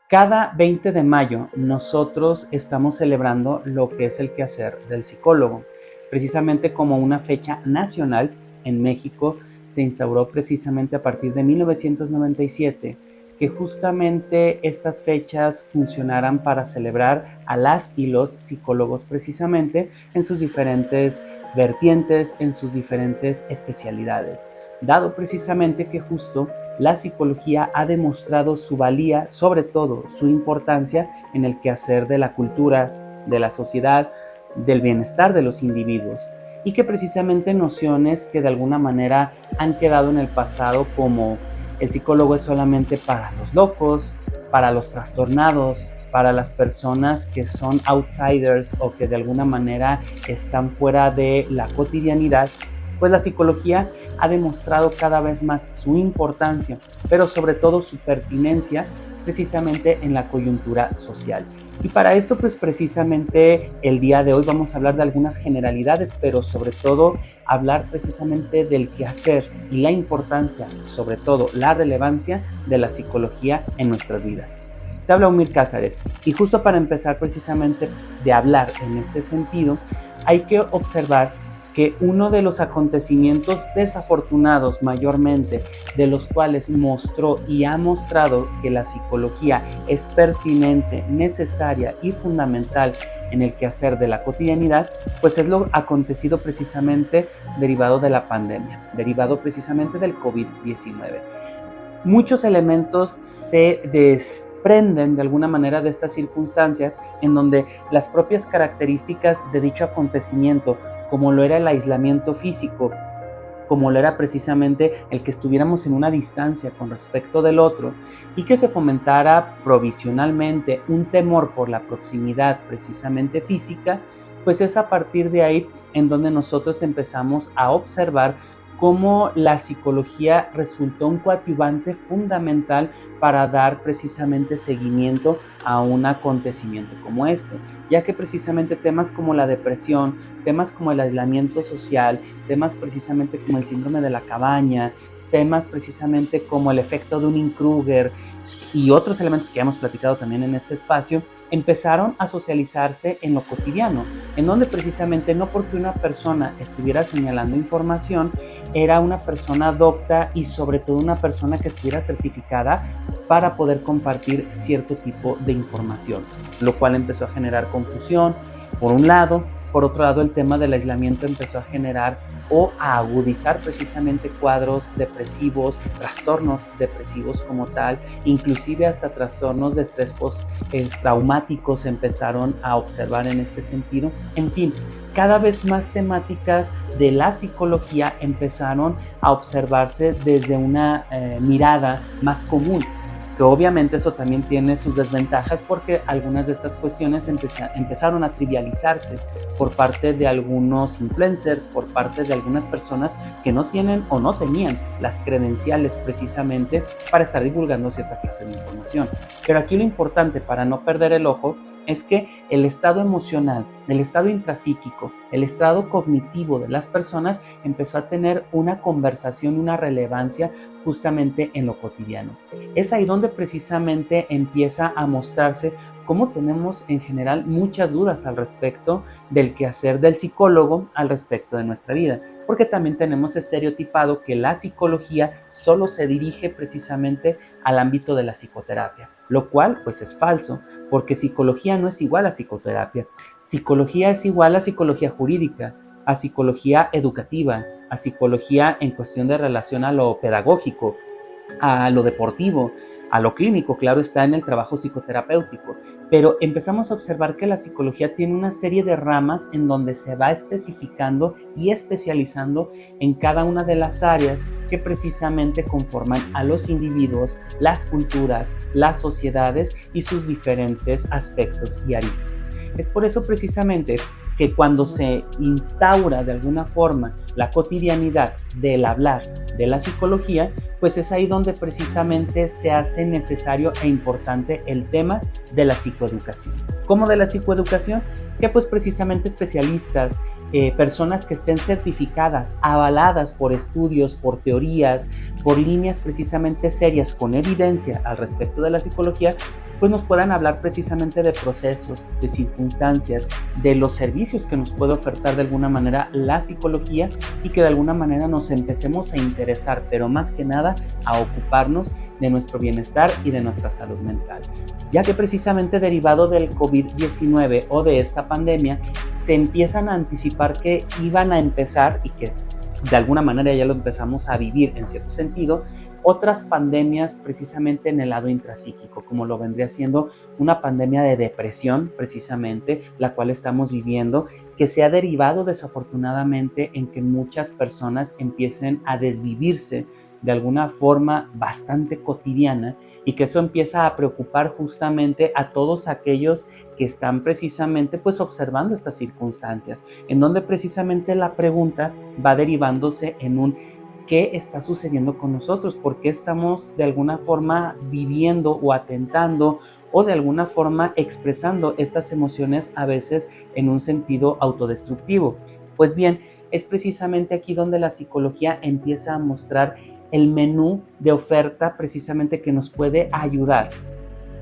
Cada 20 de mayo nosotros estamos celebrando lo que es el quehacer del psicólogo. Precisamente como una fecha nacional en México se instauró precisamente a partir de 1997, que justamente estas fechas funcionaran para celebrar a las y los psicólogos precisamente en sus diferentes vertientes, en sus diferentes especialidades, dado precisamente que justo la psicología ha demostrado su valía, sobre todo su importancia en el quehacer de la cultura, de la sociedad, del bienestar de los individuos, y que precisamente nociones que de alguna manera han quedado en el pasado, como el psicólogo es solamente para los locos, para los trastornados, para las personas que son outsiders o que de alguna manera están fuera de la cotidianidad, pues la psicología ha demostrado cada vez más su importancia, pero sobre todo su pertinencia precisamente en la coyuntura social. Y para esto, pues precisamente el día de hoy vamos a hablar de algunas generalidades, pero sobre todo hablar precisamente del quehacer y la importancia, sobre todo la relevancia de la psicología en nuestras vidas. Te habla Umir Cázares, y justo para empezar precisamente de hablar en este sentido, hay que observar que uno de los acontecimientos desafortunados mayormente, de los cuales mostró y ha mostrado que la psicología es pertinente, necesaria y fundamental en el quehacer de la cotidianidad, pues es lo acontecido precisamente derivado de la pandemia, derivado precisamente del COVID-19. Muchos elementos se desprenden de alguna manera de esta circunstancia, en donde las propias características de dicho acontecimiento, como lo era el aislamiento físico, como lo era precisamente el que estuviéramos en una distancia con respecto del otro, y que se fomentara provisionalmente un temor por la proximidad precisamente física, pues es a partir de ahí en donde nosotros empezamos a observar cómo la psicología resultó un coadyuvante fundamental para dar precisamente seguimiento a un acontecimiento como este, ya que precisamente temas como la depresión, temas como el aislamiento social, temas precisamente como el síndrome de la cabaña, temas precisamente como el efecto de Dunning-Kruger y otros elementos que hemos platicado también en este espacio, empezaron a socializarse en lo cotidiano, en donde precisamente no porque una persona estuviera señalando información, era una persona docta y sobre todo una persona que estuviera certificada para poder compartir cierto tipo de información, lo cual empezó a generar confusión, por un lado. Por otro lado, el tema del aislamiento empezó a generar o a agudizar precisamente cuadros depresivos, trastornos depresivos como tal, inclusive hasta trastornos de estrés postraumáticos se empezaron a observar en este sentido. En fin, cada vez más temáticas de la psicología empezaron a observarse desde una mirada más común, que obviamente eso también tiene sus desventajas, porque algunas de estas cuestiones empezaron a trivializarse por parte de algunos influencers, por parte de algunas personas que no tienen o no tenían las credenciales precisamente para estar divulgando cierta clase de información. Pero aquí lo importante, para no perder el ojo, es que el estado emocional, el estado intrapsíquico, el estado cognitivo de las personas empezó a tener una conversación, una relevancia justamente en lo cotidiano. Es ahí donde precisamente empieza a mostrarse cómo tenemos en general muchas dudas al respecto del quehacer del psicólogo al respecto de nuestra vida, porque también tenemos estereotipado que la psicología solo se dirige precisamente al ámbito de la psicoterapia, lo cual pues es falso, porque psicología no es igual a psicoterapia. Psicología es igual a psicología jurídica, a psicología educativa, a psicología en cuestión de relación a lo pedagógico, a lo deportivo, a lo clínico, claro está, en el trabajo psicoterapéutico. Pero empezamos a observar que la psicología tiene una serie de ramas en donde se va especificando y especializando en cada una de las áreas que precisamente conforman a los individuos, las culturas, las sociedades y sus diferentes aspectos y aristas. Es por eso precisamente que cuando se instaura de alguna forma la cotidianidad del hablar de la psicología, pues es ahí donde precisamente se hace necesario e importante el tema de la psicoeducación. ¿Cómo de la psicoeducación? Que pues precisamente especialistas, personas que estén certificadas, avaladas por estudios, por teorías, por líneas precisamente serias con evidencia al respecto de la psicología, pues nos puedan hablar precisamente de procesos, de circunstancias, de los servicios que nos puede ofertar de alguna manera la psicología y que de alguna manera nos empecemos a interesar, pero más que nada a ocuparnos de nuestro bienestar y de nuestra salud mental. Ya que precisamente derivado del COVID-19 o de esta pandemia, se empiezan a anticipar que iban a empezar y que de alguna manera ya lo empezamos a vivir en cierto sentido, otras pandemias precisamente en el lado intrapsíquico, como lo vendría siendo una pandemia de depresión precisamente, la cual estamos viviendo, que se ha derivado desafortunadamente en que muchas personas empiecen a desvivirse de alguna forma bastante cotidiana y que eso empieza a preocupar justamente a todos aquellos que están precisamente pues observando estas circunstancias, en donde precisamente la pregunta va derivándose en un ¿qué está sucediendo con nosotros? ¿Por qué estamos de alguna forma viviendo o atentando o de alguna forma expresando estas emociones a veces en un sentido autodestructivo? Pues bien, es precisamente aquí donde la psicología empieza a mostrar el menú de oferta precisamente que nos puede ayudar,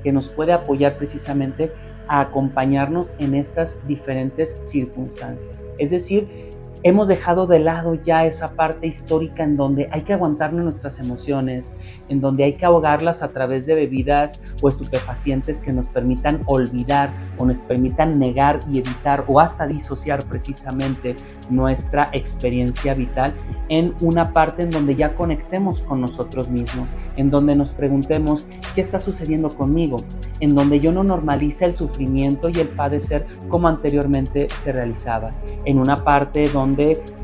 que nos puede apoyar precisamente a acompañarnos en estas diferentes circunstancias. Es decir, hemos dejado de lado ya esa parte histórica en donde hay que aguantarnos nuestras emociones, en donde hay que ahogarlas a través de bebidas o estupefacientes que nos permitan olvidar o nos permitan negar y evitar o hasta disociar precisamente nuestra experiencia vital en una parte en donde ya conectemos con nosotros mismos, en donde nos preguntemos qué está sucediendo conmigo, en donde yo no normalice el sufrimiento y el padecer como anteriormente se realizaba, en una parte donde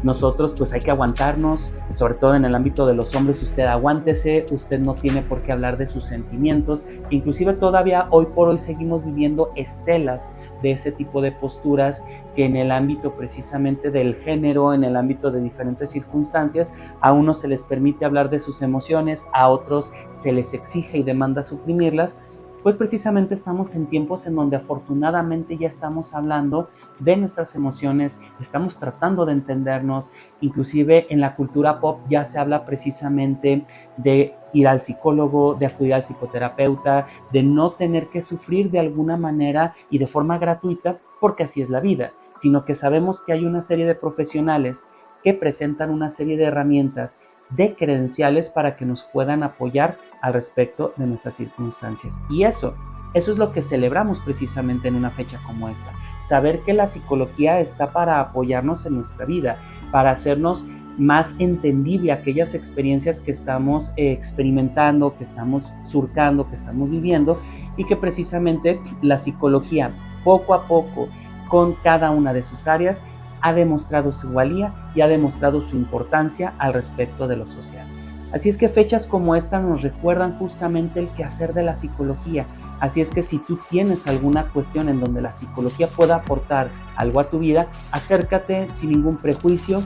nosotros pues hay que aguantarnos, sobre todo en el ámbito de los hombres, usted aguántese, usted no tiene por qué hablar de sus sentimientos, inclusive todavía hoy por hoy seguimos viviendo estelas de ese tipo de posturas que en el ámbito precisamente del género, en el ámbito de diferentes circunstancias, a unos se les permite hablar de sus emociones, a otros se les exige y demanda suprimirlas, pues precisamente estamos en tiempos en donde afortunadamente ya estamos hablando de nuestras emociones, estamos tratando de entendernos, inclusive en la cultura pop ya se habla precisamente de ir al psicólogo, de acudir al psicoterapeuta, de no tener que sufrir de alguna manera y de forma gratuita, porque así es la vida, sino que sabemos que hay una serie de profesionales que presentan una serie de herramientas, de credenciales para que nos puedan apoyar al respecto de nuestras circunstancias. Y eso es lo que celebramos precisamente en una fecha como esta. Saber que la psicología está para apoyarnos en nuestra vida, para hacernos más entendible aquellas experiencias que estamos experimentando, que estamos surcando, que estamos viviendo, y que precisamente la psicología poco a poco, con cada una de sus áreas, ha demostrado su valía y ha demostrado su importancia al respecto de lo social. Así es que fechas como esta nos recuerdan justamente el quehacer de la psicología. Así es que si tú tienes alguna cuestión en donde la psicología pueda aportar algo a tu vida, acércate sin ningún prejuicio,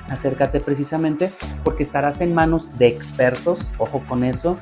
acércate precisamente porque estarás en manos de expertos, ojo con eso.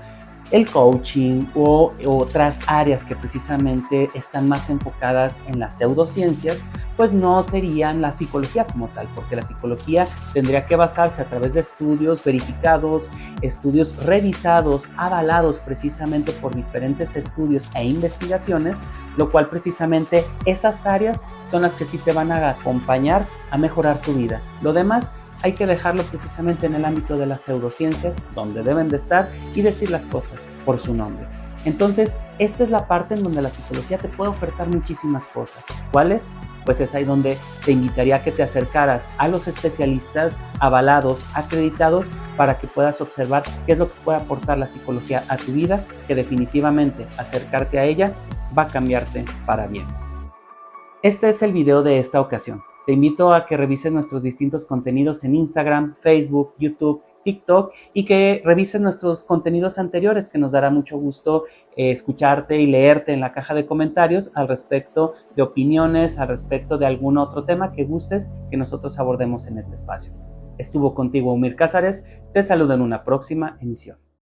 El coaching o otras áreas que precisamente están más enfocadas en las pseudociencias, pues no serían la psicología como tal, porque la psicología tendría que basarse a través de estudios verificados, estudios revisados, avalados precisamente por diferentes estudios e investigaciones, lo cual precisamente esas áreas son las que sí te van a acompañar a mejorar tu vida. Lo demás hay que dejarlo precisamente en el ámbito de las pseudociencias, donde deben de estar, y decir las cosas por su nombre. Entonces, esta es la parte en donde la psicología te puede ofertar muchísimas cosas. ¿Cuáles? Pues es ahí donde te invitaría a que te acercaras a los especialistas avalados, acreditados, para que puedas observar qué es lo que puede aportar la psicología a tu vida, que definitivamente acercarte a ella va a cambiarte para bien. Este es el video de esta ocasión. Te invito a que revises nuestros distintos contenidos en Instagram, Facebook, YouTube, TikTok y que revises nuestros contenidos anteriores, que nos dará mucho gusto escucharte y leerte en la caja de comentarios al respecto de opiniones, al respecto de algún otro tema que gustes que nosotros abordemos en este espacio. Estuvo contigo Umir Cázares, te saludo en una próxima emisión.